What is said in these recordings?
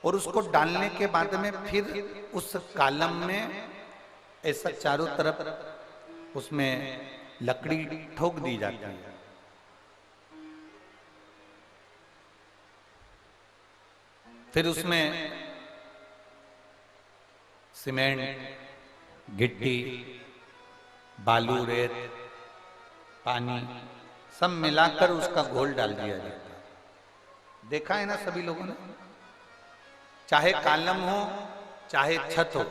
और उसको डालने के बाद में फिर उस कालम में ऐसा चारों तरफ उसमें लकड़ी ठोक दी जाती है। फिर उसमें सीमेंट, गिट्टी, बालू, रेत, पानी सब मिलाकर उसका घोल डाल दिया जाता है। देखा है ना सभी लोगों ने? चाहे कालम हो चाहे छत हो,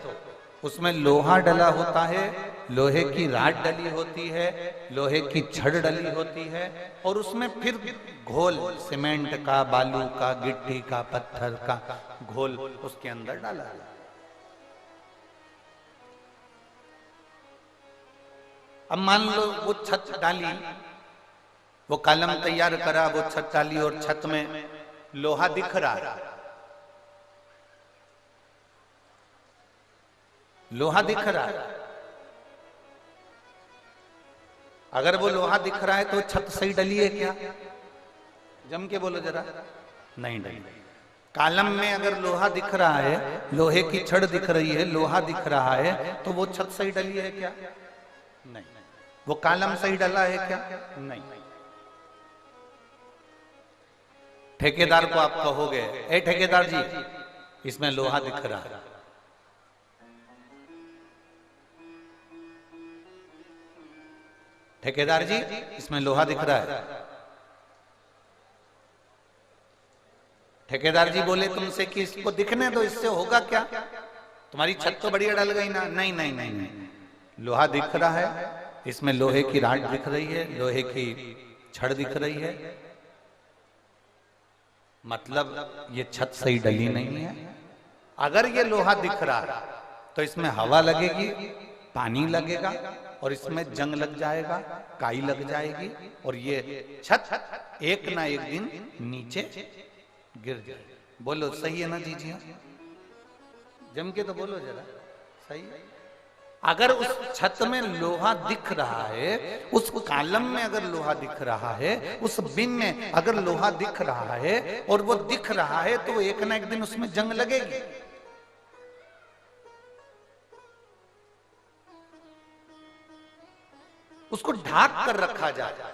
उसमें लोहा डला होता है, लोहे की राड डली होती है, लोहे की छड़ डली होती है, और उसमें फिर घोल सीमेंट का, बालू का, गिट्टी का, पत्थर का घोल उसके अंदर डाला जाता है। अब मान लो वो छत डाली, वो कॉलम तैयार करा, वो छत डाली और छत में लोहा दिख रहा है, लोहा दिख रहा है। अगर वो लोहा दिख रहा है तो छत सही डली है क्या? जम के बोलो जरा। नहीं डली। कॉलम में अगर लोहा दिख रहा है, लोहे की छड़ दिख रही है, लोहा दिख रहा है, तो वो छत सही डली है क्या? नहीं। वो कॉलम सही डला है क्या? नहीं। ठेकेदार को आप कहोगे, ए ठेकेदार जी, इसमें लोहा दिख रहा है, ठेकेदार जी इसमें लोहा दिख रहा है। ठेकेदार जी बोले तुमसे कि इसको दिखने दो, इससे होगा क्या? तुम्हारी छत तो बढ़िया डल गई ना। नहीं नहीं नहीं नहीं, लोहा दिख रहा है, इसमें लोहे की राड दिख रही है, लोहे की छड़ दिख रही है, मतलब ये छत सही डली नहीं है। अगर ये लोहा दिख रहा है तो इसमें हवा लगेगी, पानी लगेगा, और इसमें जंग लग जाएगा, काई लग जाएगी, और ये छत एक ना एक दिन नीचे गिर जाएगी। बोलो सही है ना जीजिया? जम के तो बोलो जरा, सही है? अगर उस छत में लोहा दिख रहा है, उस कॉलम में अगर लोहा दिख रहा है, उस बीम में अगर लोहा दिख रहा है, और वो दिख रहा है, तो एक ना एक दिन उसमें जंग लगेगी। उसको ढाक कर रखा जाए,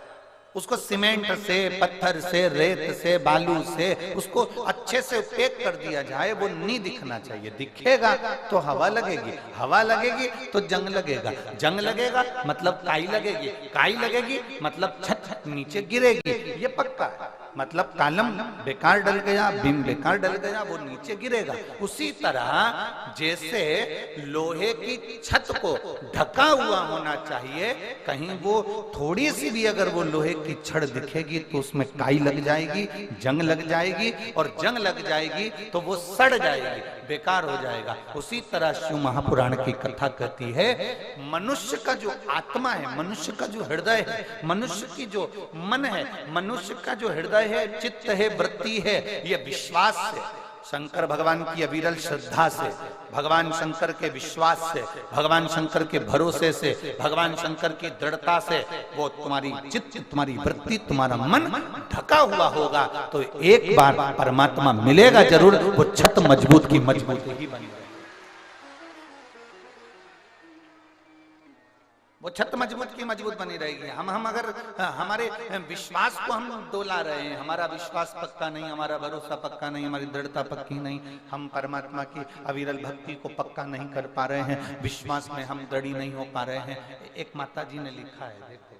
उसको सीमेंट से, पत्थर से, रेत से, बालू से उसको अच्छे से पैक कर दिया जाए। वो नहीं दिखना चाहिए। दिखेगा तो हवा लगेगी, हवा लगेगी तो जंग लगेगा, जंग लगेगा मतलब काई लगेगी, काई लगेगी मतलब छत नीचे गिरेगी। ये पक्का है। मतलब कॉलम बेकार डल गया, बीम बेकार डल गया, वो नीचे गिरेगा। उसी तरह जैसे लोहे की छत को ढका हुआ होना चाहिए, कहीं वो थोड़ी सी भी अगर वो लोहे की छड़ दिखेगी तो उसमें काई लग जाएगी, जंग लग जाएगी, और जंग लग जाएगी तो वो सड़ जाएगी, बेकार हो जाएगा। उसी तरह शिव महापुराण की कथा कहती है, मनुष्य का जो आत्मा है, मनुष्य का जो हृदय है, मनुष्य की जो मन है, मनुष्य का जो हृदय है, चित्त है, वृत्ति है, ये विश्वास से, शंकर भगवान की अविरल श्रद्धा से, भगवान शंकर के विश्वास से, भगवान शंकर के भरोसे से, भगवान शंकर की दृढ़ता से, वो तुम्हारी चित्त, तुम्हारी वृत्ति, तुम्हारा मन ढका हुआ होगा तो एक बार परमात्मा मिलेगा जरूर। वो छत मजबूत की मजबूत ही बनेगी, वो छत मजबूत की मजबूत बनी रहेगी। हम अगर हमारे विश्वास को हम डोला रहे हैं, हमारा विश्वास पक्का नहीं, हमारा भरोसा पक्का नहीं, हमारी दृढ़ता पक्की नहीं, हम परमात्मा की अविरल भक्ति को पक्का नहीं कर पा रहे हैं, विश्वास में हम दृढ़ नहीं हो पा रहे हैं। एक माता जी ने लिखा है, देखो,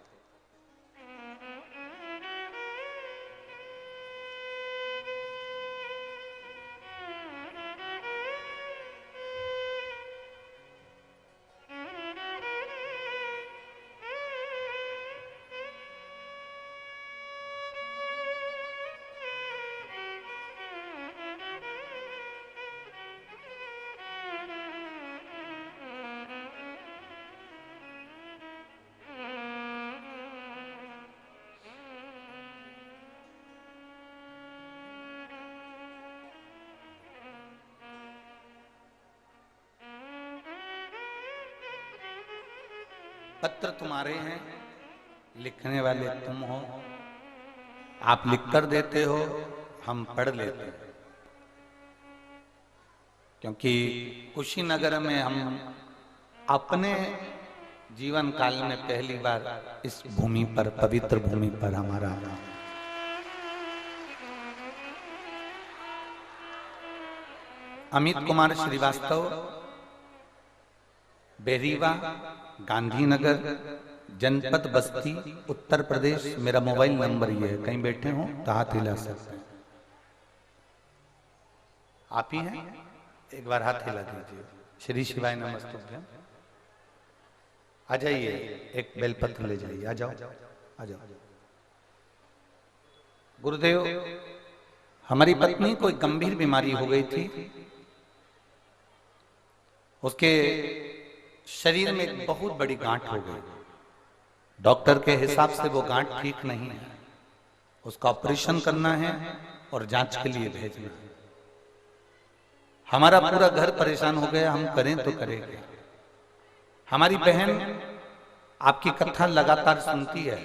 पत्र तुम्हारे हैं, लिखने वाले तुम हो, आप लिख कर देते हो, हम पढ़ लेते हैं। क्योंकि कुशीनगर में हम अपने जीवन काल में पहली बार इस भूमि पर, पवित्र भूमि पर हमारा अमित कुमार श्रीवास्तव, बेरीवा, गांधीनगर, जनपद बस्ती, उत्तर प्रदेश। मेरा मोबाइल नंबर ये है, कहीं बैठे हो तो हाथ हिला सकते हैं। आप ही हैं? एक बार हाथ हिला दीजिए। श्री शिवाय नमस्तुभ्यम। आ जाइए, एक बेलपत्र ले जाइए। आ जाओ, आ जाओ। गुरुदेव, हमारी पत्नी को एक गंभीर बीमारी हो गई थी। उसके शरीर में एक बहुत बड़ी गांठ हो गई। डॉक्टर के हिसाब से वो गांठ ठीक नहीं है, उसका ऑपरेशन करना है और जांच के लिए भेजना है। हमारा पूरा घर परेशान हो गया, हम करें तो करेंगे। हमारी बहन आपकी कथा लगातार सुनती है।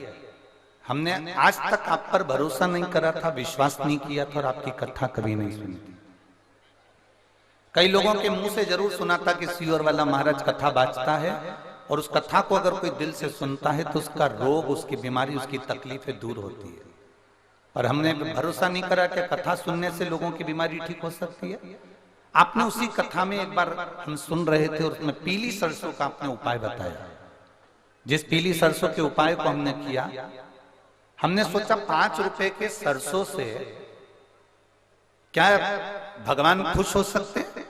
हमने आज तक आप पर भरोसा नहीं करा था, विश्वास नहीं किया था और आपकी कथा कभी नहीं सुनी थी। कई लोगों के मुंह से जरूर सुना था कि सीहोर वाला महाराज कथा बाजता है और उस कथा को अगर कोई दिल से सुनता है तो उसका रोग, उसकी बीमारी, उसकी तकलीफें दूर होती है। और हमने भरोसा नहीं करा कि कथा सुनने से लोगों की बीमारी ठीक हो सकती है। आपने उसी कथा में एक बार हम सुन रहे थे और उसमें पीली सरसों का आपने उपाय बताया। जिस पीली सरसों के उपाय को हमने किया, हमने सोचा 5 रुपए के सरसों से क्या भगवान खुश हो सकते हैं?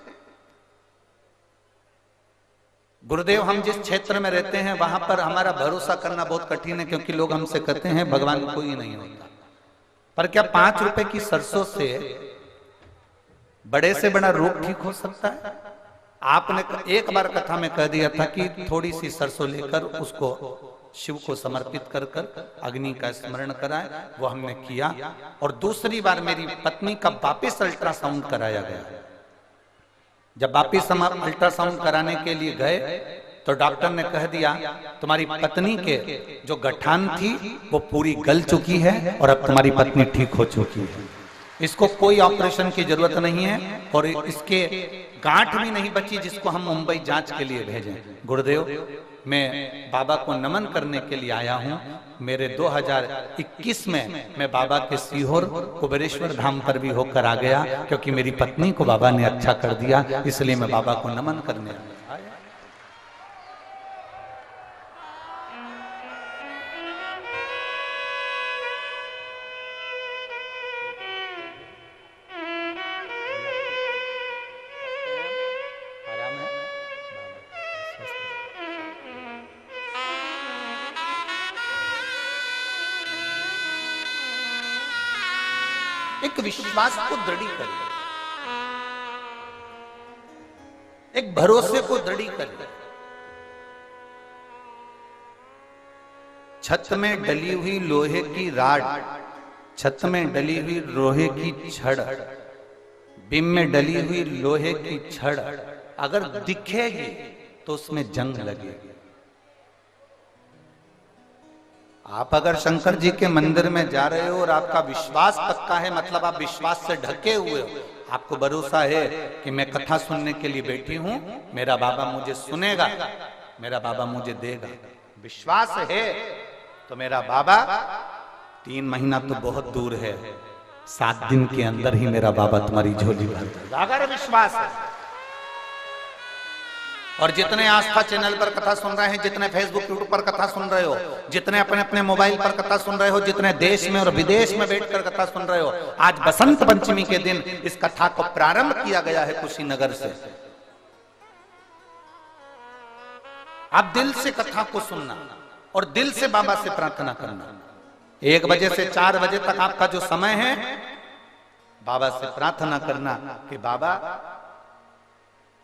गुरुदेव, हम जिस क्षेत्र में रहते हैं वहां पर हमारा भरोसा करना बहुत कठिन है, क्योंकि लोग हमसे कहते हैं भगवान कोई नहीं होता। पर क्या 5 रुपए की सरसों से बड़े से बड़ा रोग ठीक हो सकता है? आपने एक बार कथा में कह दिया था कि थोड़ी सी सरसों लेकर उसको शिव को समर्पित कर अग्नि का स्मरण कराए। वो हमने किया। और दूसरी बार मेरी पत्नी का वापिस अल्ट्रासाउंड कराया गया। जब वापिस हम अल्ट्रासाउंड कराने के लिए गए तो डॉक्टर ने कह दिया तुम्हारी पत्नी के जो गठान थी वो पूरी गल चुकी है और अब तुम्हारी पत्नी ठीक हो चुकी है। इसको कोई ऑपरेशन की जरूरत नहीं है और इसके गांठ भी नहीं बची जिसको हम मुंबई जांच के लिए भेजें। गुरुदेव, मैं बाबा को नमन करने के लिए आया हूं। मेरे 2021 में मैं बाबा के सीहोर कुबेरेश्वर धाम पर भी होकर आ गया, क्योंकि मेरी पत्नी को बाबा ने अच्छा कर दिया, इसलिए मैं बाबा को नमन करने आया। एक विश्वास को दृढ़ करें, एक भरोसे को दृढ़ करें। छत में डली हुई लोहे की राड, छत में डली हुई लोहे की छड़, बिम में डली हुई लोहे की छड़ अगर दिखेगी तो उसमें जंग लगेगी। आप अगर शंकर जी के मंदिर में जा रहे हो और आपका विश्वास पक्का है, मतलब आप विश्वास से ढके हुए हो, आपको भरोसा है कि मैं कथा सुनने के लिए बैठी हूं, मेरा बाबा मुझे सुनेगा, मेरा बाबा मुझे देगा, विश्वास है तो मेरा बाबा 3 महीना तो बहुत दूर है, 7 दिन के अंदर ही मेरा बाबा तुम्हारी झोली भर देगा, अगर विश्वास है। और जितने आस्था चैनल पर कथा सुन रहे हैं, जितने फेसबुक यूट्यूब पर कथा सुन रहे हो, जितने अपने अपने मोबाइल पर कथा सुन रहे हो, जितने देश में और विदेश में बैठकर कथा सुन रहे हो, आज बसंत पंचमी के दिन इस कथा को प्रारंभ किया गया है कुशीनगर से। आप दिल से कथा को सुनना और दिल से बाबा से प्रार्थना करना। 1 बजे से 4 बजे तक आपका जो समय है, बाबा से प्रार्थना करना कि बाबा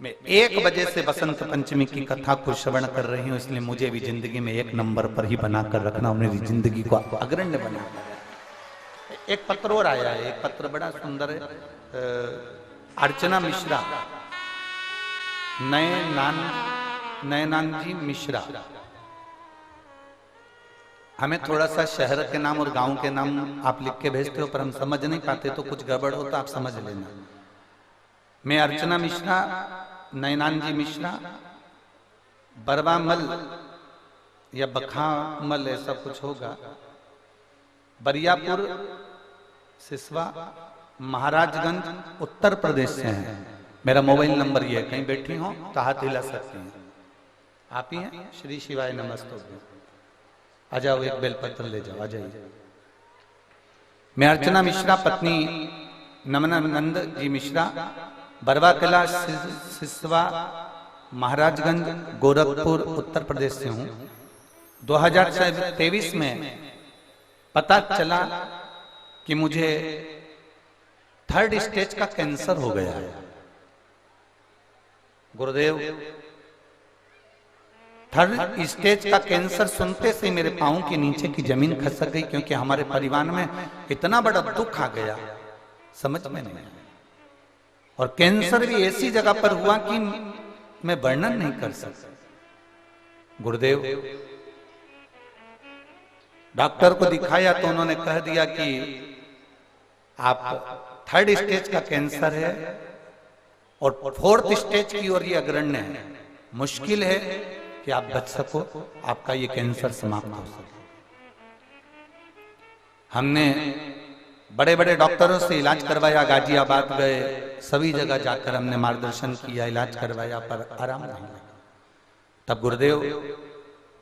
मैं 1 बजे से बसंत पंचमी की कथा को श्रवण कर रही हूं, इसलिए मुझे भी जिंदगी में 1 नंबर पर ही बनाकर रखना, मेरी जिंदगी को अग्रण्य बनाकर। एक पत्र और आया है, एक पत्र बड़ा सुंदर है, अर्चना मिश्रा, नयनानजी मिश्रा। हमें थोड़ा सा शहर के नाम और गांव के नाम आप लिख के भेजते हो, पर हम समझ नहीं पाते, तो कुछ गड़बड़ हो तो आप समझ लेना। मैं अर्चना मिश्रा, नयनानजी मिश्रा, बरवामल या बखामल ऐसा कुछ होगा, बरियापुर सिसवा महाराजगंज उत्तर प्रदेश से हैं। मेरा मोबाइल नंबर ये है, कहीं बैठी हो तो हाथ हिला सकती हैं। आप ही हैं? श्री शिवाय नमस्तुभ्यं। आ जाओ, एक बेलपत्र ले जाओ, आ जाइए। मैं अर्चना मिश्रा पत्नी नमनानंद जी मिश्रा, बरवा किला सिसवा महाराजगंज गोरखपुर उत्तर प्रदेश से हूं। 2023 में पता चला कि मुझे 3rd स्टेज का कैंसर हो गया है। गुरुदेव, 3rd स्टेज का कैंसर सुनते से मेरे पांव के नीचे की जमीन खसक गई, क्योंकि हमारे परिवार में इतना बड़ा दुख आ गया, समझ में नहीं आया। और कैंसर भी ऐसी जगह पर हुआ कि मैं वर्णन नहीं कर सकता। गुरुदेव, डॉक्टर को दिखाया तो उन्होंने कह दिया कि आप 3rd स्टेज का कैंसर है और 4th स्टेज की ओर ये अग्रण्य है। मुश्किल है कि आप बच सको, आपका ये कैंसर समाप्त हो सके। हमने बड़े बड़े डॉक्टरों से इलाज करवाया, गाजियाबाद गए, सभी जगह जाकर हमने मार्गदर्शन किया, इलाज करवाया, पर आराम नहीं लगा। तब गुरुदेव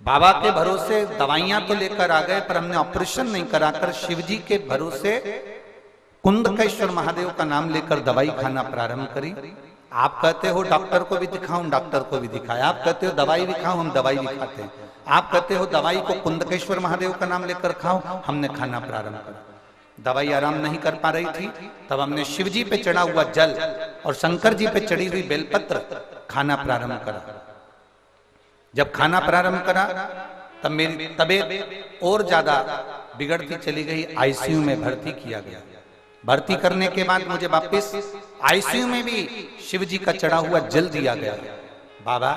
बाबा के भरोसे दवाइयां तो लेकर आ गए, पर हमने ऑपरेशन नहीं कराकर शिव जी के भरोसे कुंदकेश्वर महादेव का नाम लेकर दवाई खाना प्रारंभ करी। आप कहते हो डॉक्टर को भी दिखाऊं, डॉक्टर को भी दिखाया। आप कहते हो दवाई भी खाओ, हम दवाई भी खाते हैं। आप कहते हो दवाई को कुंदकेश्वर महादेव का नाम लेकर खाओ, हमने खाना प्रारंभ करा। दवाई आराम नहीं कर पा रही थी, तब हमने शिव जी पे चढ़ा हुआ जल और शंकर जी पे चढ़ी हुई बेलपत्र खाना प्रारंभ करा। जब खाना प्रारंभ करा तब मेरी तबीयत और ज्यादा बिगड़ती चली गई। आईसीयू में भर्ती किया गया। भर्ती करने के बाद मुझे वापस आईसीयू में भी शिव जी का चढ़ा हुआ जल दिया गया। बाबा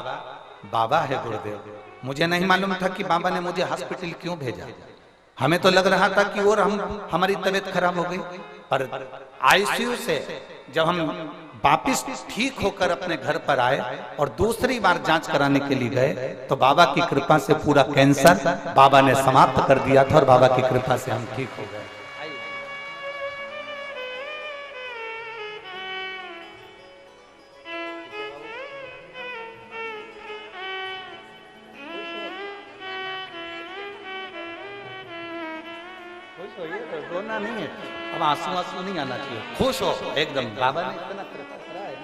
बाबा है गुरुदेव। मुझे नहीं मालूम था कि बाबा ने मुझे हॉस्पिटल क्यों भेजा। हमें तो लग रहा था कि और हमारी तबीयत खराब हो गई। पर आईसीयू से जब हम वापिस ठीक होकर अपने घर पर आए और दूसरी बार जांच कराने के लिए गए, तो बाबा की कृपा से पूरा कैंसर बाबा ने समाप्त कर दिया था और बाबा की कृपा से हम ठीक हो गए। रोना नहीं है, अब आंसू आंसू नहीं आना चाहिए, खुश हो एकदम। बाबा ने इतना कृपा करा है ना।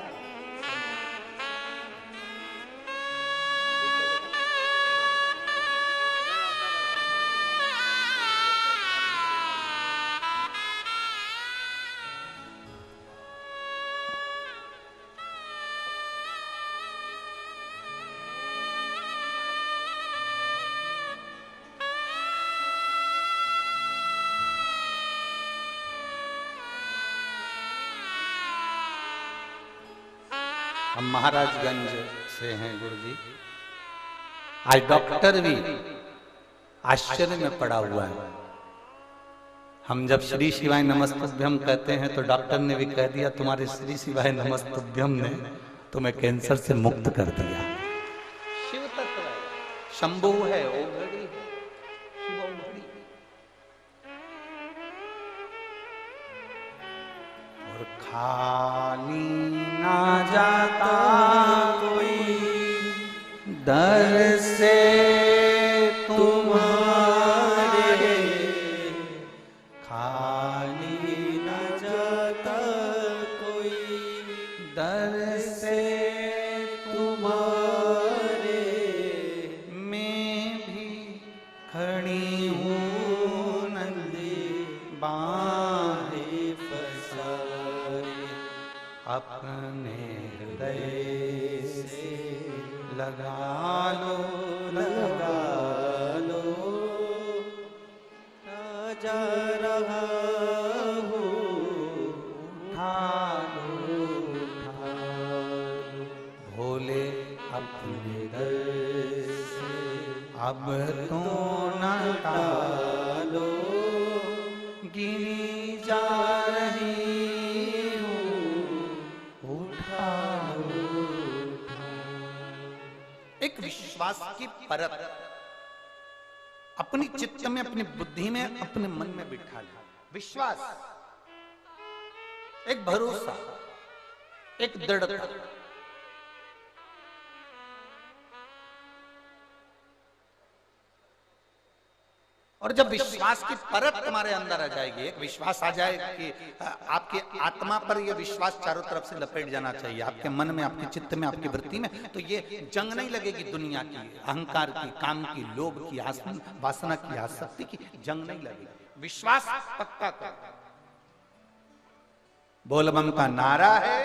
हम महाराजगंज से हैं गुरुजी। आज डॉक्टर भी आश्चर्य में पड़ा हुआ है। हम जब श्री शिवाय नमस्तुभ्यम कहते हैं तो डॉक्टर ने भी कह दिया तुम्हारे श्री शिवाय नमस्तुभ्यम ने तुम्हें कैंसर से मुक्त कर दिया। शिव तत्व है, शंभु है, ओघड़ी है, शिव ओघड़ी। और खाली ना जाता कोई दर से तुम्हारे, खाली ना जाता कोई दर से तुम्हारे। मैं भी खड़ी हूँ नंदी बाहें पसारे, अपने हृदय से लगा लो जा रहा हूँ, उठा लो भोले अपने दर से अब तो न टालो। गिरी जा रही हूँ, उठा एक विश्वास की परत अपनी चित्त में, अपनी बुद्धि में, अपने मन में बिठा ले। विश्वास, एक भरोसा, एक दृढ़ता। और जब विश्वास की परत तुम्हारे अंदर आ जाएगी, एक विश्वास आ जाए कि आपकी आत्मा पर यह विश्वास चारों तरफ से लपेट जाना चाहिए, आपके मन में, आपके चित्त में, आपकी वृत्ति में, तो ये जंग नहीं लगेगी दुनिया की, अहंकार की, काम की, लोभ की, वासना की, आसक्ति की जंग नहीं लगेगी। विश्वास पक्का कर। बोल बम का नारा है।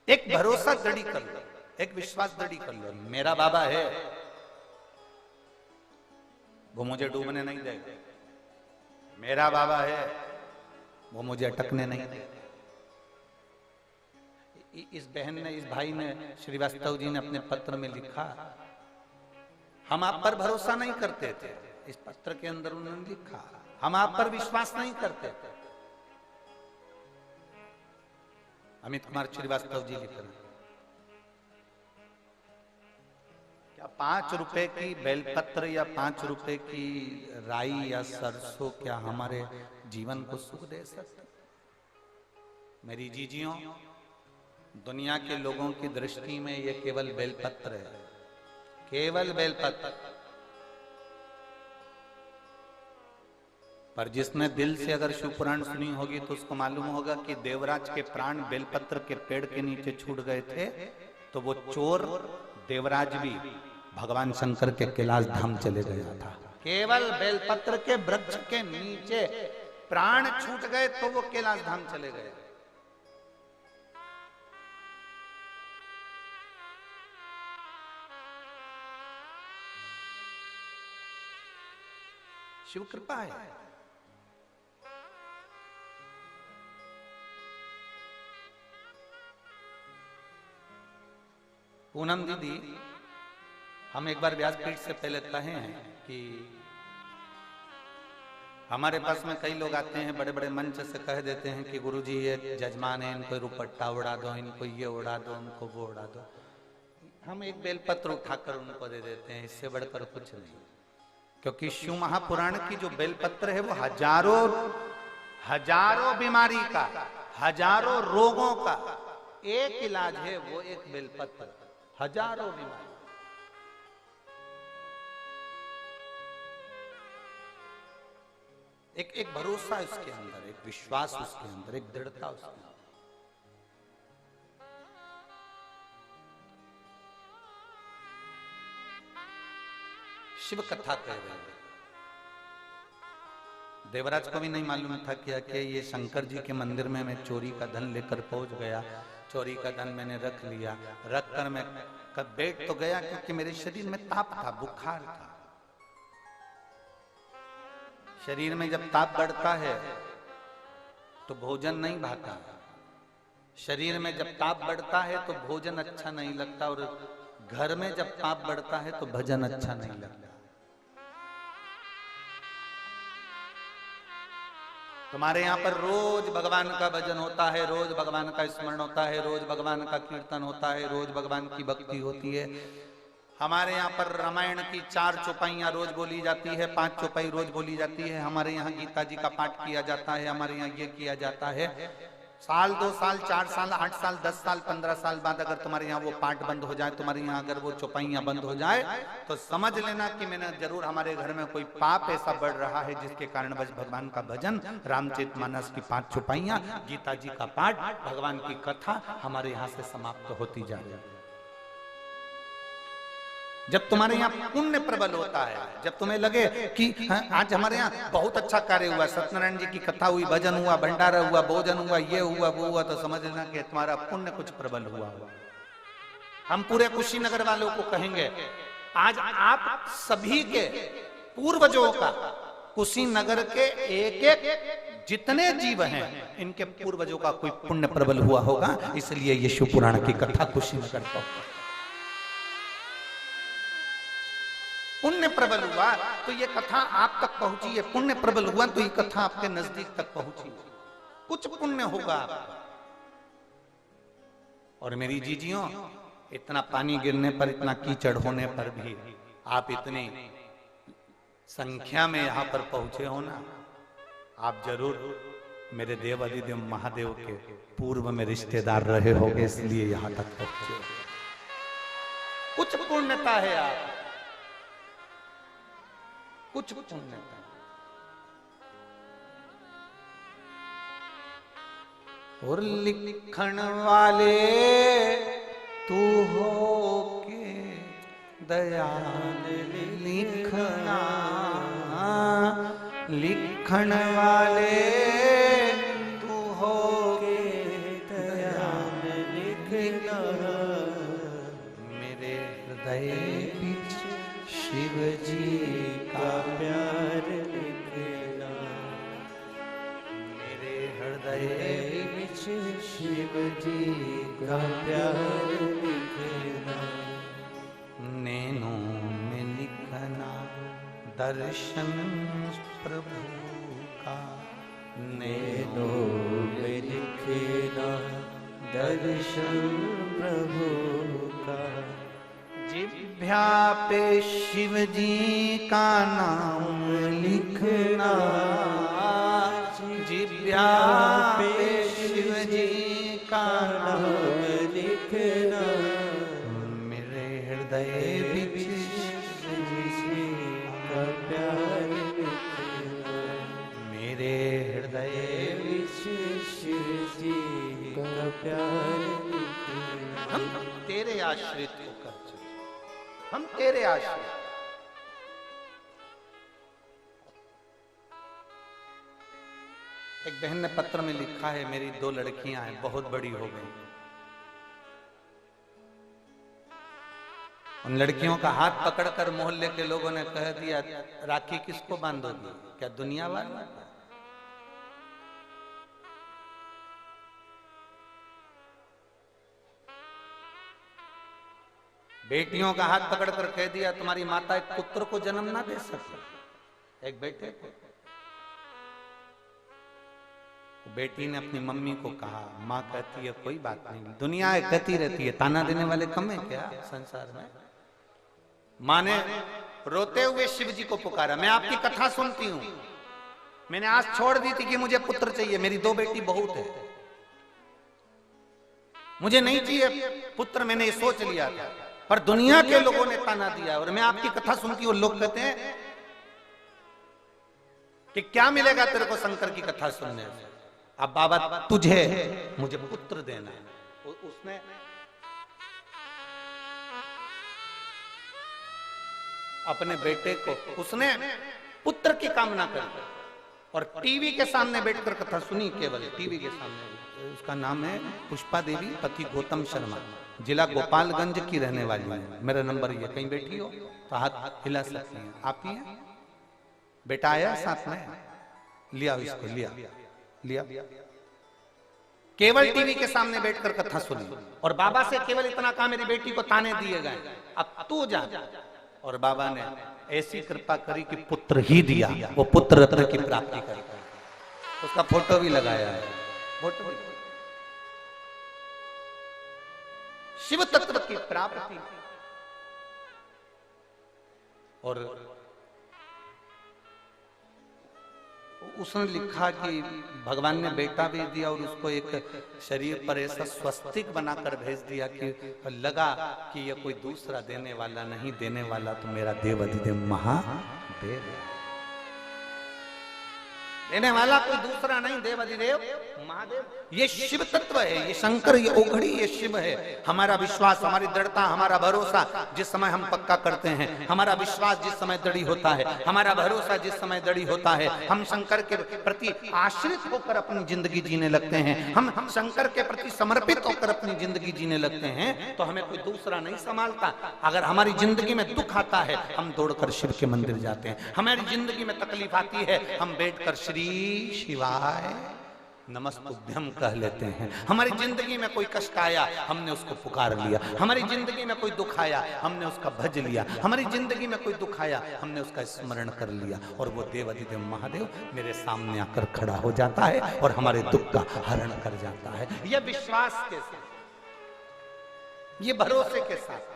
एक भरोसा दृढ़ कर लो, एक विश्वास दृढ़ कर लो। मेरा बाबा है, वो मुझे डूबने नहीं देगा। मेरा बाबा है, वो मुझे अटकने नहीं देगा। इस बहन ने, इस भाई ने, श्रीवास्तव जी ने अपने पत्र में लिखा, हम आप पर भरोसा नहीं करते थे। इस पत्र के अंदर उन्होंने लिखा, हम आप पर विश्वास नहीं करते थे। अमित कुमार श्रीवास्तव जी लिख रहे, क्या 5 रुपए की बेलपत्र या 5 रुपए की राई या सरसों क्या हमारे जीवन को सुख दे सकते? मेरी जीजियों, दुनिया के लोगों की दृष्टि में यह केवल बेलपत्र है, केवल बेलपत्र। पर जिसने दिल से अगर शिव पुराण सुनी होगी तो उसको मालूम होगा कि देवराज के प्राण बेलपत्र के पेड़ के नीचे छूट गए थे, तो वो चोर देवराज भी भगवान शंकर के कैलाश धाम चले गया था। केवल बेलपत्र के वृक्ष के नीचे प्राण छूट गए तो वो कैलाश धाम चले गए। शिव कृपा है। पूनम दीदी, हम एक बार व्यासपीठ से पहले कहे हैं कि हमारे पास में कई लोग आते हैं, बड़े बड़े मंच से कह देते हैं कि गुरुजी ये जजमान है, इनको रुपट्टा उड़ा दो, इनको ये उड़ा दो, उनको वो उड़ा दो। हम एक बेलपत्र उठाकर उनको दे देते हैं, इससे बढ़कर कुछ नहीं। क्योंकि शिव महापुराण की जो बेलपत्र है वो हजारों बीमारी का, हजारों रोगों का एक इलाज है, वो एक बेलपत्र। हजारों बीमारी। एक भरोसा उसके अंदर, एक विश्वास उसके अंदर, एक दृढ़ता उसके अंदर। शिव कथा कह रहे हैं। देवराज को भी नहीं मालूम था कि ये शंकर जी के मंदिर में मैं चोरी का धन लेकर पहुंच गया। चोरी का धन मैंने रख लिया, रख कर मैं कब बैठ तो गया, क्योंकि मेरे शरीर में ताप था, बुखार था। शरीर में जब ताप बढ़ता है तो भोजन नहीं भाता, शरीर में जब ताप बढ़ता है तो भोजन अच्छा नहीं लगता, और घर में जब ताप बढ़ता है तो भजन अच्छा नहीं लगता। तुम्हारे यहाँ पर रोज भगवान का भजन होता है, रोज भगवान का स्मरण होता है, रोज भगवान का कीर्तन होता है, रोज भगवान की भक्ति होती है। हमारे यहाँ पर रामायण की 4 चौपाइयाँ रोज बोली जाती है, 5 चौपाई रोज बोली जाती है। हमारे यहाँ गीता जी का पाठ किया जाता है, हमारे यहाँ ये किया जाता है। साल 2 साल 4 साल 8 साल 10 साल 15 साल बाद अगर तुम्हारे यहाँ वो पाठ बंद हो जाए, तुम्हारे यहाँ अगर वो चौपाइयाँ बंद हो जाए, तो समझ लेना कि मैंने जरूर हमारे घर में कोई पाप ऐसा बढ़ रहा है जिसके कारण बस भगवान का भजन, रामचरितमानस की 5 चौपाइयाँ, गीता जी का पाठ, भगवान की कथा हमारे यहाँ से समाप्त होती जा रही है। जब तुम्हारे यहाँ पुण्य प्रबल होता है, जब तुम्हें लगे कि आज हमारे यहाँ बहुत अच्छा कार्य हुआ, सत्यनारायण जी की कथा हुई, भजन हुआ, भंडारा हुआ, भोजन हुआ, ये हुआ वो हुआ, तो समझ लेना कि तुम्हारा पुण्य कुछ प्रबल हुआ। हम पूरे कुशीनगर वालों को कहेंगे, आज आप सभी के पूर्वजों का, कुशीनगर के एक एक जितने जीव हैं, इनके पूर्वजों का कोई पुण्य प्रबल हुआ होगा, इसलिए ये शिव पुराण की कथा कुशीनगर को पुण्य प्रबल हुआ तो ये कथा आप तक पहुंची है, पुण्य प्रबल हुआ तो ये कथा आपके नजदीक तक पहुंची, कुछ पुण्य होगा आपका। और मेरी जीजियों, इतना पानी गिरने पर, इतना कीचड़ होने पर भी आप इतनी संख्या में यहां पर पहुंचे हो ना, आप जरूर मेरे देव अधिदेव महादेव के पूर्व में रिश्तेदार रहे होगे, इसलिए यहां तक पहुंचे। कुछ पुण्यता है आप, कुछ पुण्यता। और लिखण वाले तू हो के दयाल लिखना, लिखण वाले तू हो के दयाल लिखना, मेरे हृदय बीच शिव जी का प्यार लिखना, मेरे हृदय बीच शिव जी का प्यार लिखना, नैनों में लिखना दर्शन प्रभु का, नैनों में लिखना दर्शन प्रभु का, जिभ्या पे शिव जी का नाम लिखना, जिभ्या पे शिव जी का नाम लिखना, मेरे हृदय बीच शिव जी का प्यार लिखना, मेरे हृदय बीच शिव जी का प्यार लिखना। हम तेरे आश्रित होकर चले, हम तेरे आश्रित। एक बहन ने पत्र में लिखा है, मेरी 2 लड़कियां हैं, बहुत बड़ी हो गई। उन लड़कियों का हाथ पकड़कर मोहल्ले के लोगों ने कह दिया, राखी किसको बांधोगी, क्या दुनिया वाला? बेटियों का हाथ पकड़कर कह दिया, तुम्हारी माता एक पुत्र को जन्म ना दे सकती, एक बेटे को। बेटी ने अपनी मम्मी को कहा, माँ कहती है कोई बात नहीं, दुनिया कहती रहती है, ताना देने वाले कम है क्या संसार में। माँ ने रोते हुए शिव जी को पुकारा, मैं आपकी कथा सुनती हूँ, मैंने आज छोड़ दी थी कि मुझे पुत्र चाहिए, मेरी 2 बेटी बहुत है, मुझे नहीं चाहिए पुत्र, मैंने ये सोच लिया था, पर दुनिया के लोगों ने ताना दिया और मैं आपकी कथा सुनती हूँ। लोग कहते हैं कि क्या मिलेगा तेरे को शंकर की कथा सुनने से, अब बाबा तुझे मुझे पुत्र देना है। उसने अपने बेटे को, उसने पुत्र की कामना करी और टीवी के सामने बैठकर कथा सुनी, केवल टीवी के सामने। उसका नाम है पुष्पा देवी, पति गौतम शर्मा, जिला गोपालगंज की रहने वाली है। मेरा नंबर ये, कहीं बैठी हो तो हाथ हिला सकती हैं। आप ही हैं? बेटा आया साथ में, लिया इसको, लिया लिया। केवल टीवी के सामने बैठकर कथा सुनी और बाबा से केवल इतना कहा, मेरी बेटी को ताने दिए गए, अब तू जा। और बाबा ने ऐसी कृपा करी कि पुत्र ही दिया, वो पुत्र रत्न की प्राप्ति कर, उसका फोटो भी लगाया है, फोटो भी। शिव तत्व की प्राप्ति। और उसने लिखा कि भगवान ने बेटा भी दिया और उसको एक शरीर पर ऐसा स्वस्तिक बनाकर भेज दिया कि लगा कि ये कोई दूसरा देने वाला नहीं, देने वाला तो मेरा देव अधिदेव महादेव, देने वाला कोई दूसरा नहीं, देव अधिदेव महादेव। ये शिव तत्व है, ये शंकर, ये ओघड़ी, ये शिव है। हमारा विश्वास, हमारी दृढ़ता, हमारा भरोसा जिस समय हम पक्का करते हैं, हमारा विश्वास जिस समय दृढ़ होता है, हमारा भरोसा जिस समय दृढ़ होता है, हम शंकर के प्रति आश्रित होकर अपनी जिंदगी जीने लगते हैं, हम शंकर के प्रति समर्पित होकर अपनी जिंदगी जीने लगते हैं, तो हमें कोई दूसरा नहीं संभालता। अगर हमारी जिंदगी में दुख आता है, हम दौड़कर शिव के मंदिर जाते हैं। हमारी जिंदगी में तकलीफ आती है, हम बैठकर श्री शिवाय नमस्तुभ्यम कह लेते हैं। हमारी जिंदगी में कोई कष्ट आया, हमने उसको पुकार लिया। हमारी जिंदगी में कोई दुख आया, हमने उसका भज लिया। हमारी जिंदगी में कोई दुख आया, हमने उसका स्मरण कर लिया और वो देव अधिदेव महादेव मेरे सामने आकर खड़ा हो जाता है और हमारे दुख का हरण कर जाता है। यह विश्वास के साथ, ये भरोसे के साथ।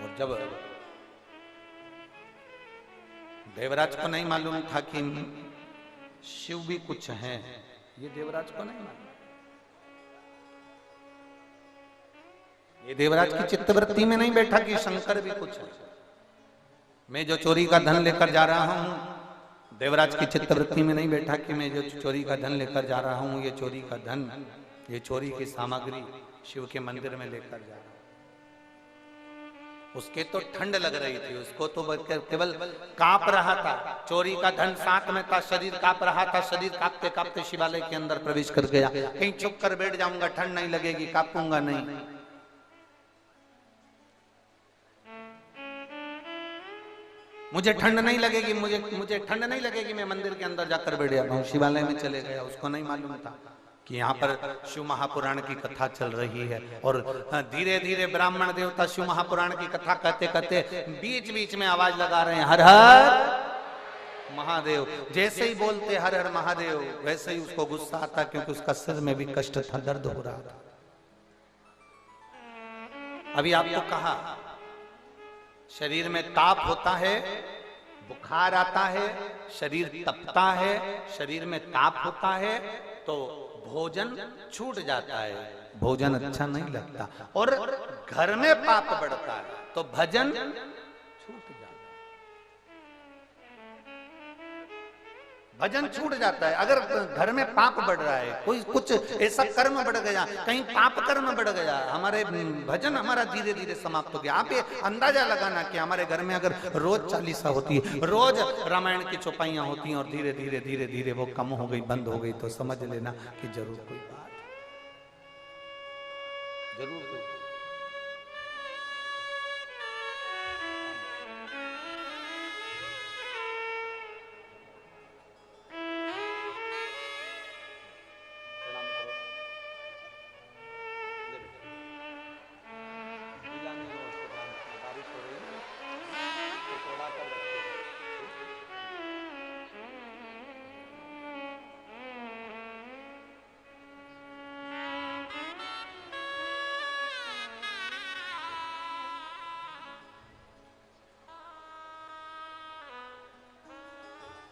और जब देवराज को नहीं मालूम था कि शिव भी कुछ है, ये देवराज को नहीं मालूम। ये देवराज की चित्तवृत्ति में नहीं बैठा कि शंकर भी कुछ है। मैं जो चोरी का धन लेकर जा रहा हूं, देवराज की चित्तवृत्ति में नहीं बैठा कि मैं जो चोरी का धन लेकर जा रहा हूं, ये चोरी का धन, ये चोरी की सामग्री शिव के मंदिर में लेकर जा रहा हूं। उसके तो ठंड लग रही थी, उसको तो केवल कांप रहा था। चोरी का धन साथ में था, शरीर कांप रहा था। शरीर कांपते कांपते शिवालय के अंदर प्रवेश कर गया। कहीं चुप कर बैठ जाऊंगा, ठंड नहीं लगेगी, कांपूंगा नहीं। मुझे ठंड नहीं लगेगी, मुझे ठंड नहीं लगेगी, मैं मंदिर के अंदर जाकर बैठ जाता हूँ। शिवालय में चले गया। उसको नहीं मालूम था कि यहाँ पर शिव महापुराण की कथा चल रही है। और धीरे धीरे ब्राह्मण देवता शिव महापुराण की कथा कहते कहते बीच बीच में आवाज लगा रहे हैं, हर हर महादेव। जैसे ही बोलते हर हर महादेव, वैसे ही उसको गुस्सा आता, क्योंकि उसका सिर में भी कष्ट था, दर्द हो रहा था। अभी आपको कहा, शरीर में ताप होता है, बुखार आता है, शरीर तपता है, शरीर में ताप होता है, तो भोजन छूट जाता है, भोजन अच्छा नहीं लगता। और घर में पाप बढ़ता है तो भजन छूट जाता है, भजन छूट जाता है। अगर घर में पाप बढ़ रहा है, कोई कुछ ऐसा कर्म बढ़ गया, कहीं पाप कर्म बढ़ गया, हमारे भजन हमारा धीरे धीरे समाप्त हो गया। आप ये अंदाजा लगाना कि हमारे घर में अगर रोज चालीसा होती है, रोज रामायण की चौपाइयां होती हैं, और धीरे धीरे धीरे धीरे वो कम हो गई, बंद हो गई, तो समझ लेना कि जरूर कोई बात, जरूर कोई।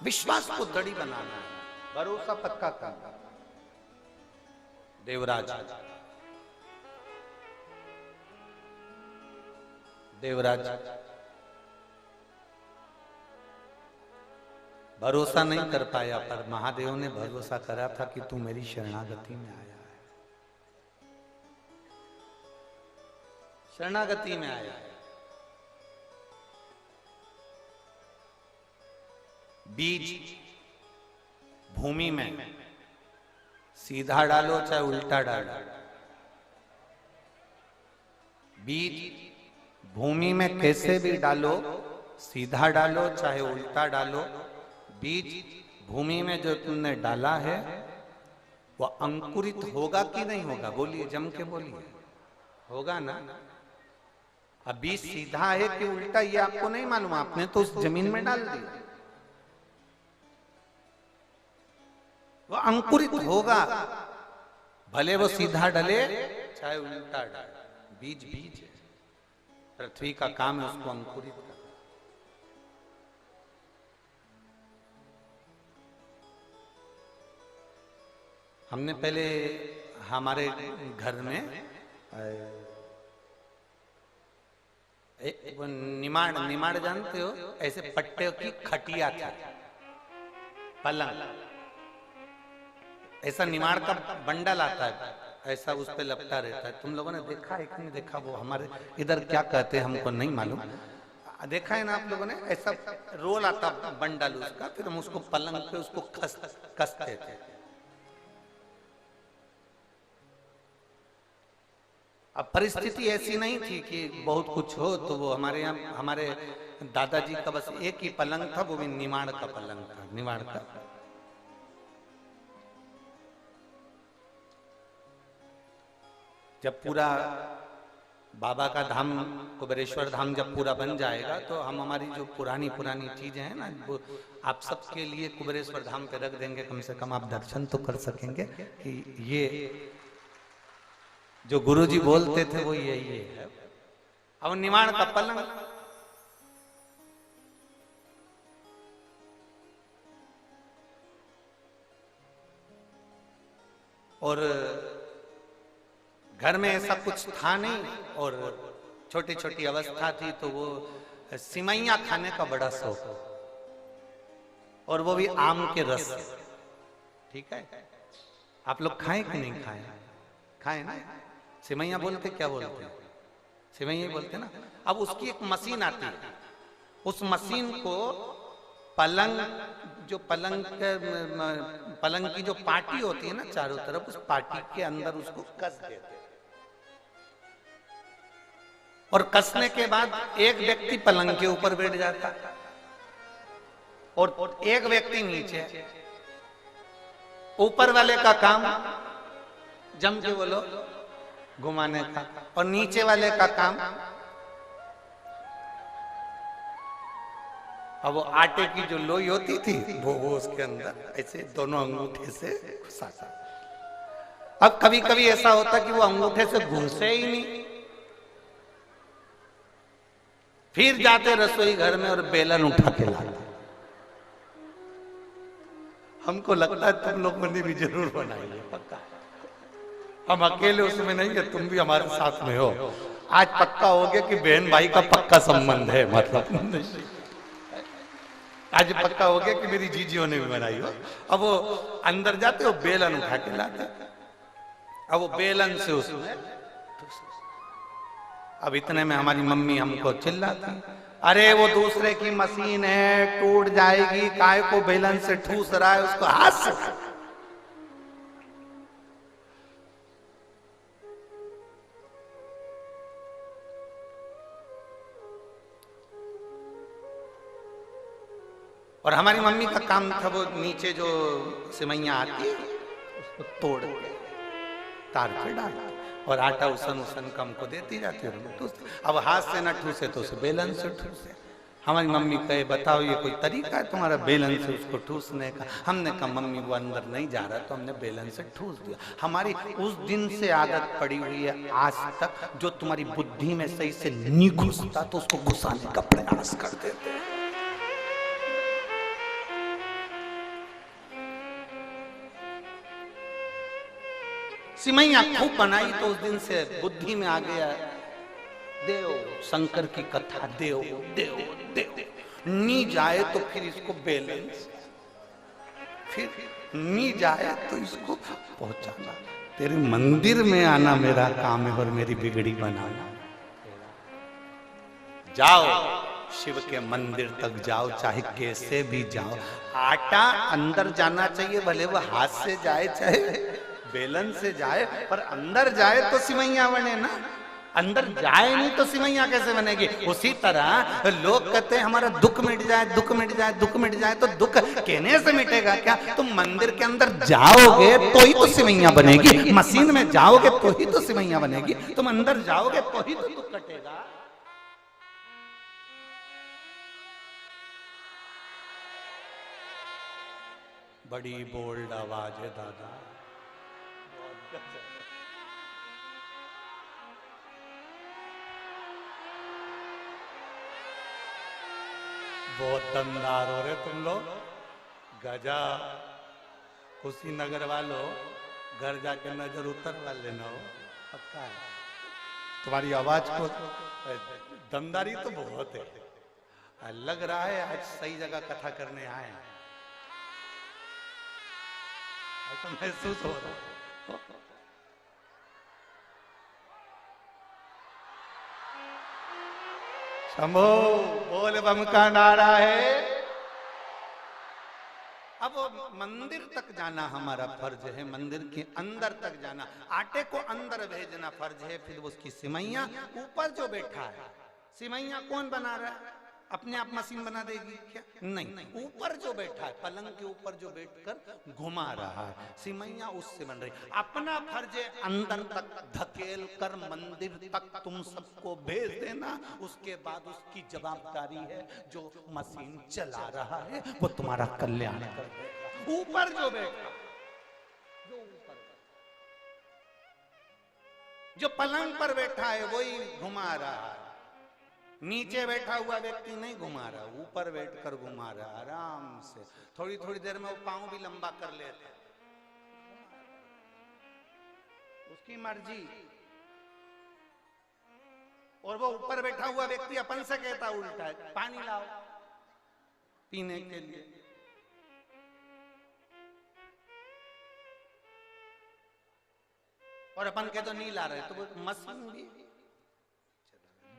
विश्वास को दड़ी बनाना है, भरोसा पक्का करना। देवराज भरोसा नहीं कर पाया, पर महादेव ने भरोसा करा था कि तू मेरी शरणागति में आया है, शरणागति में आया है। बीज भूमि में सीधा डालो चाहे उल्टा डालो, बीज भूमि में कैसे भी डालो, सीधा डालो चाहे उल्टा डालो, बीज भूमि में जो तुमने डाला है वो अंकुरित होगा कि नहीं होगा? बोलिए, जम के बोलिए, होगा ना? अब बीज सीधा है कि उल्टा ये आपको नहीं मालूम, आपने तो उस जमीन में डाल दिया, वो अंकुरित होगा, भले वो सीधा डले चाहे उल्टा डले, बीज बीज है। पृथ्वी का काम है उसको अंकुरित करना। हमने पहले हमारे घर में निमाड़ जानते हो, ऐसे पट्टे की खटिया थी, पलंग, ऐसा निमाड़ का बंडल आता है, ऐसा उस पे लपटा रहता है। तुम लोगों ने देखा है कि नहीं देखा? वो हमारे इधर क्या कहते हैं हमको नहीं मालूम, देखा है ना आप लोगों ने? ऐसा रोल आता बंडल उसका, फिर हम उसको पलंग पे उसको कसते थे। अब परिस्थिति ऐसी नहीं थी कि बहुत कुछ हो, तो वो हमारे यहाँ हमारे दादाजी का बस एक ही पलंग था, वो भी निमाड़ का पलंग था, निमाड़ का। जब पूरा बाबा का धाम कुबेरेश्वर धाम जब पूरा बन जाएगा तो हम हमारी जो पुरानी पुरानी चीजें हैं ना वो आप सबके लिए कुबेरेश्वर धाम पे रख देंगे, कम से कम आप दर्शन तो कर सकेंगे कि ये जो गुरुजी बोलते थे वो यही है। अब निमाण का पलंग, और घर में ऐसा कुछ था नहीं और छोटी छोटी अवस्था थी तो वो सिमैया खाने का बड़ा शौक, और वो भी आम के रस। ठीक है, आप लोग खाएं कि नहीं खाएं? खाएं ना। सिमैया बोलते क्या बोलते हैं? सिमैया बोलते ना। अब उसकी एक मशीन आती है, उस मशीन को पलंग, जो पलंग की जो पार्टी होती है ना चारों तरफ, उस पार्टी के अंदर उसको कस देते हैं, और कसने के बाद एक व्यक्ति पलंग के ऊपर बैठ जाता और एक व्यक्ति नीचे। ऊपर वाले का काम जम के बोलो घुमाने का, और नीचे वाले का काम अब वो आटे की जो लोई होती थी वो उसके अंदर ऐसे दोनों अंगूठे से घुसाता। अब कभी कभी ऐसा होता कि वो अंगूठे से घुसे ही नहीं, फिर जाते रसोई घर में और बेलन उठा के लाते। हमको लगता है तुम लोगों ने भी जरूर बनाई है, पक्का। हम अकेले उसमें नहीं है, तुम भी हमारे साथ में हो। आज पक्का हो गया कि बहन भाई का पक्का संबंध है, मतलब आज पक्का हो गया कि मेरी जीजियों ने भी बनाई हो। अब वो अंदर जाते हो बेलन उठा के लाते, अब वो बेलन से उसमें, अब इतने में हमारी मम्मी हमको चिल्लाती, अरे वो दूसरे की मशीन है, टूट जाएगी, काय को बेलन से ठूस रहा है, उसको हाथ से। और हमारी मम्मी का काम था वो नीचे जो सिमैया आती है उसको तोड़ के तार पे डाल और आटा उसन कम को देती जाती है। अब हाथ से ना ठूसे तो उसे बेलन से ठूसे। हमारी मम्मी कहे बताओ ये कोई तरीका है तुम्हारा बेलन से उसको ठूसने का? हमने कहा मम्मी वो अंदर नहीं जा रहा, तो हमने बेलन से ठूस दिया। हमारी उस दिन से आदत पड़ी हुई है आज तक, जो तुम्हारी बुद्धि में सही से नहीं घुसता तो उसको घुसाने का प्रयास कर देते हैं। सिमैया खूब बनाई तो उस दिन से बुद्धि में आ गया, देव शंकर की कथा, देव देव देव। नी जाए तो फिर इसको बैलेंस, फिर नी जाए तो इसको पहुंचाना। तेरे मंदिर में आना मेरा काम है और मेरी बिगड़ी बनाना। जाओ शिव के मंदिर तक जाओ, चाहे कैसे भी जाओ। आटा अंदर जाना चाहिए, भले वो हाथ से जाए चाहे बेलन से जाए, पर अंदर जाए तो सिमैया बने ना। अंदर जाए नहीं तो सिमैया कैसे बनेगी? उसी तरह लोग कहते हैं हमारा दुख मिट जाए, दुख मिट जाए, दुख मिट जाए, तो दुख कहने से मिटेगा क्या? तुम मंदिर के अंदर जाओगे तो ही तो सिमैया बनेगी, मशीन में जाओगे तो ही तो सिमैया बनेगी, तुम अंदर जाओगे तो ही तो दुख कटेगा। बड़ी बोल्ड आवाज है दादा, बहुत दमदार हो रहे तुम लोग। गजा कुशीनगर वालों, घर जाके नजर उतरवा लेना हो, पक्का है। तुम्हारी आवाज को दमदारी तो बहुत है, लग रहा है आज सही जगह कथा करने आए हैं, ऐसा महसूस हो रहा है। शंभो बोल बम का नारा है। अब मंदिर तक जाना हमारा फर्ज है, मंदिर के अंदर तक जाना, आटे को अंदर भेजना फर्ज है। फिर उसकी सिमैया ऊपर जो बैठा है, सिमैया कौन बना रहा है? अपने आप मशीन बना देगी क्या? नहीं, ऊपर जो बैठा है, पलंग के ऊपर जो बैठकर घुमा रहा है, सिमैया उससे बन रही। अपना फर्ज अंदर तक धकेल कर मंदिर तक तुम सबको भेज देना, उसके बाद उसकी जवाबदारी है जो मशीन चला रहा है वो तुम्हारा कल्याण कर देगा। ऊपर जो बैठा, जो पलंग पर बैठा है वही घुमा रहा है, नीचे बैठा हुआ व्यक्ति नहीं घुमा रहा, ऊपर बैठकर घुमा रहा आराम से। थोड़ी थोड़ी देर में वो पांव भी लंबा कर लेता है, उसकी मर्जी। और वो ऊपर बैठा हुआ व्यक्ति अपन से कहता उल्टा है, पानी लाओ पीने के लिए। और अपन के तो नहीं ला रहे, तो वो मशीन भी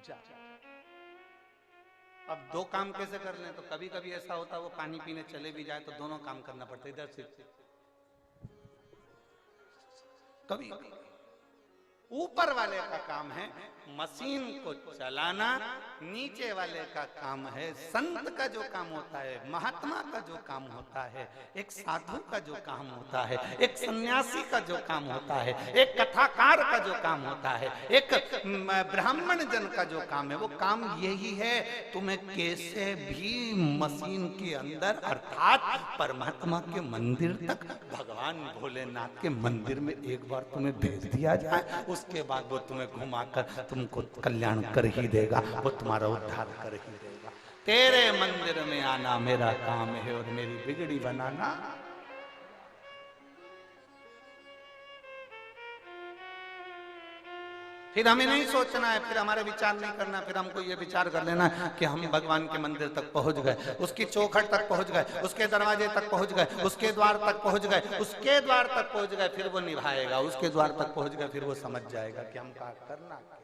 जा। अब दो काम कैसे कर लें? तो कभी कभी ऐसा होता है वो पानी पीने चले भी जाए तो दोनों काम करना पड़ता है, इधर से कभी ऊपर वाले का काम है मशीन को चलाना, नीचे वाले का काम है, संत का जो काम होता है, महात्मा का जो काम होता है, एक साधु का जो काम होता है, एक सन्यासी का जो काम होता है, एक कथाकार का जो काम होता है, एक ब्राह्मण जन का जो काम है, वो काम यही है तुम्हें कैसे भी मशीन के अंदर अर्थात परमात्मा के मंदिर तक, भगवान भोलेनाथ के मंदिर में एक बार तुम्हें भेज दिया जाए, उसके बाद वो तुम्हें घुमाकर तुमको कल्याण कर ही देगा, वो तुम्हारा उद्धार कर ही देगा। तेरे मंदिर में आना मेरा काम है और मेरी बिगड़ी बनाना। फिर हमें नहीं सोचना है, फिर हमारे विचार नहीं करना, फिर हमको ये विचार कर लेना कि हम भगवान के मंदिर तक पहुंच गए, उसकी चौखट तक पहुंच गए, उसके दरवाजे तक पहुंच गए, उसके द्वार तक पहुंच गए, उसके द्वार तक पहुंच गए, फिर वो निभाएगा, उसके द्वार तक पहुंच गए, फिर वो समझ जाएगा कि हम क्या करना है।